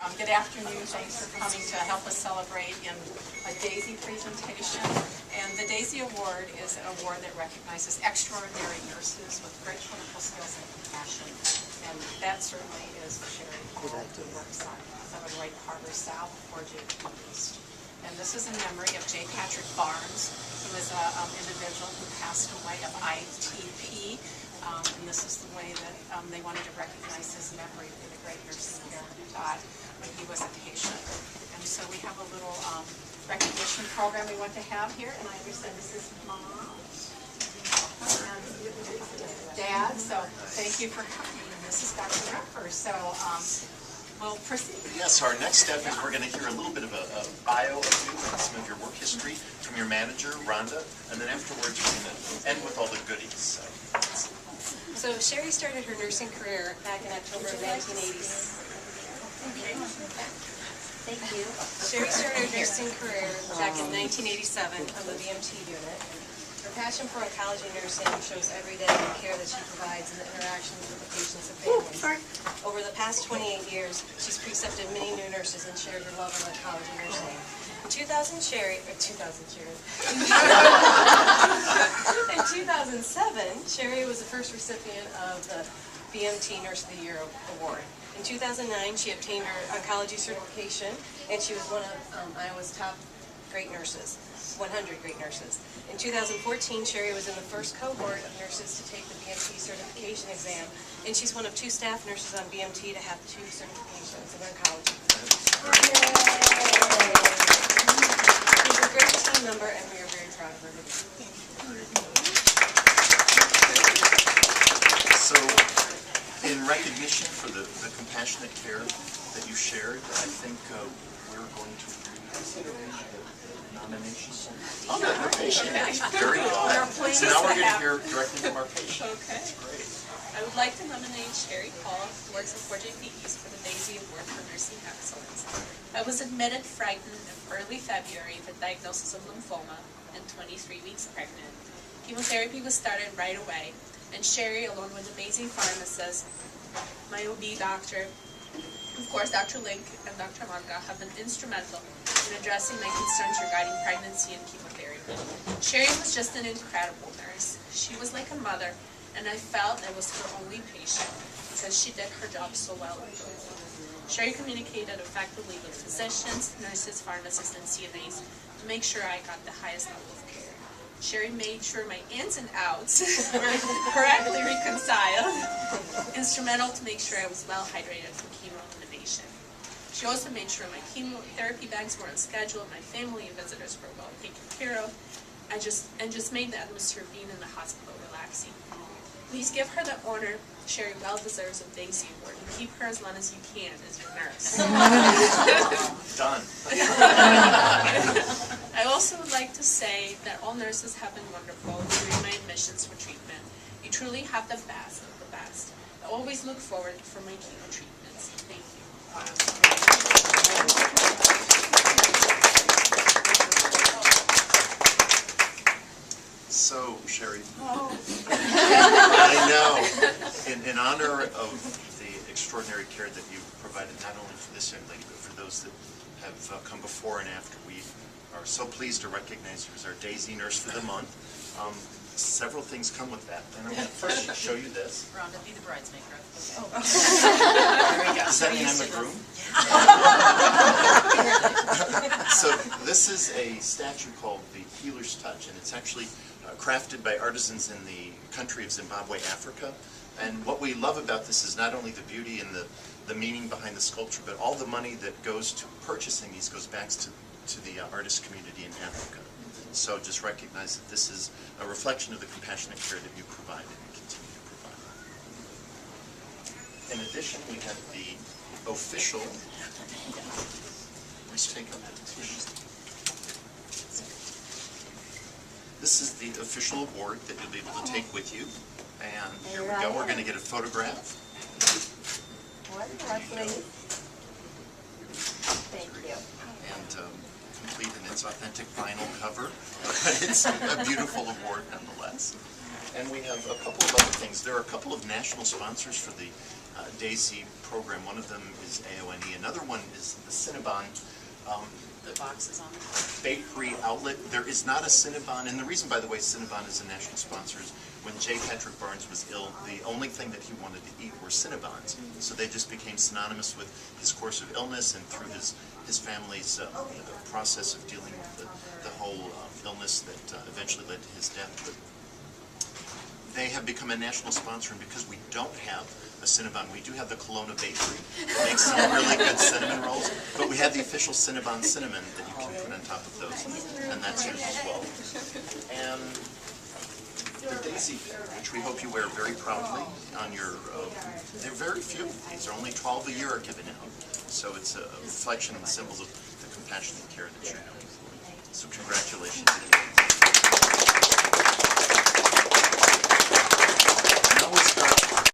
Good afternoon. Thanks for coming to help us celebrate in a DAISY presentation. And the DAISY Award is an award that recognizes extraordinary nurses with great clinical skills and compassion. And that certainly is Sherry Paul, who works on 7 Wright Harbor South, 4JP East. And this is in memory of J. Patrick Barnes, who is an individual who passed away of ITP. And this is the way that they wanted to recognize his memory for the great nursing care that he got when he was a patient. And so we have a little recognition program we want to have here, and I understand this is Mom and Dad, so thank you for coming. And this is Dr. Repper, so we'll proceed. Yes, our next step is we're going to hear a little bit of a bio of you and some of your work history from your manager, Rhonda, and then afterwards we're going to end with all the goodies. So Sherry started her nursing career back in October of 1980. Okay. Thank you. Sherry started her nursing career back in 1987 on the BMT unit. Her passion for oncology nursing shows every day in the care that she provides and the interactions with the patients and families. Over the past 28 years, she's precepted many new nurses and shared her love of oncology nursing. In 2007, Sherry was the first recipient of the BMT Nurse of the Year Award. In 2009, she obtained her oncology certification, and she was one of Iowa's top great nurses, 100 great nurses. In 2014, Sherry was in the first cohort of nurses to take the BMT certification exam, and she's one of 2 staff nurses on BMT to have 2 certifications in oncology. She's a great team member, and we are very proud of her. So, in recognition for the compassionate care that you shared, I think we're going to consider nominations. Oh, no, patient. Very good. So now we're going to hear directly from our patient. Okay. That's great. I would like to nominate Sherry Paul, who works at 4JP East, for the DAISY Award for Nursing Excellence. I was admitted frightened in early February with a diagnosis of lymphoma and 23 weeks pregnant. Chemotherapy was started right away, and Sherry, along with amazing pharmacists, my OB doctor, of course Dr. Link and Dr. Manka, have been instrumental in addressing my concerns regarding pregnancy and chemotherapy. Sherry was just an incredible nurse. She was like a mother, and I felt I was her only patient because she did her job so well. Sherry communicated effectively with physicians, nurses, pharmacists, and CNAs to make sure I got the highest level of care. Sherry made sure my ins and outs were correctly reconciled, instrumental to make sure I was well hydrated for chemo innovation. She also made sure my chemotherapy bags were on schedule, my family and visitors were well taken care of, and just made the atmosphere being in the hospital relaxing. Please give her the honor Sherry well deserves of DAISY Award, and keep her as long as you can as your nurse. Done. I also would like to say that all nurses have been wonderful during my admissions for treatment. You truly have the best of the best. I always look forward for my chemo treatments. Thank you. So, Sherry, I know, in honor of the extraordinary care that you provided, not only for this young lady, but for those that have come before and after, we are so pleased to recognize you as our DAISY Nurse for the month. Several things come with that, and I'm going to first show you this. Rhonda, be the bridesmaker. Okay. Oh. There we go. Does that mean I'm a groom? So this is a statue called the Healer's Touch, and it's actually crafted by artisans in the country of Zimbabwe, Africa. And what we love about this is not only the beauty and the meaning behind the sculpture, but all the money that goes to purchasing these goes back to the artist community in Africa. So just recognize that this is a reflection of the compassionate care that you provide and continue to provide. In addition, we have the official, let's take up the tissue. This is the official award that you'll be able to take with you. And here we go, we're going to get a photograph. Thank you. And complete in its authentic vinyl cover, but it's a beautiful award nonetheless. And we have a couple of other things. There are a couple of national sponsors for the Daisy program. One of them is AONE. Another one is the Cinnabon The boxes on it. bakery outlet. There is not a Cinnabon, and the reason, by the way, Cinnabon is a national sponsor is when J. Patrick Barnes was ill, the only thing that he wanted to eat were Cinnabons. So they just became synonymous with his course of illness and through his family's process of dealing with the whole illness that eventually led to his death. But they have become a national sponsor, and because we don't have a Cinnabon, we do have the Kelowna Bakery that makes some really good cinnamon rolls, but we have the official Cinnabon cinnamon that you can put on top of those, and that's yours as well. And the Daisy pin, which we hope you wear very proudly on your, there are very few. These are only 12 a year are given out. So it's a reflection and symbols of the compassionate care that you're doing. So congratulations again.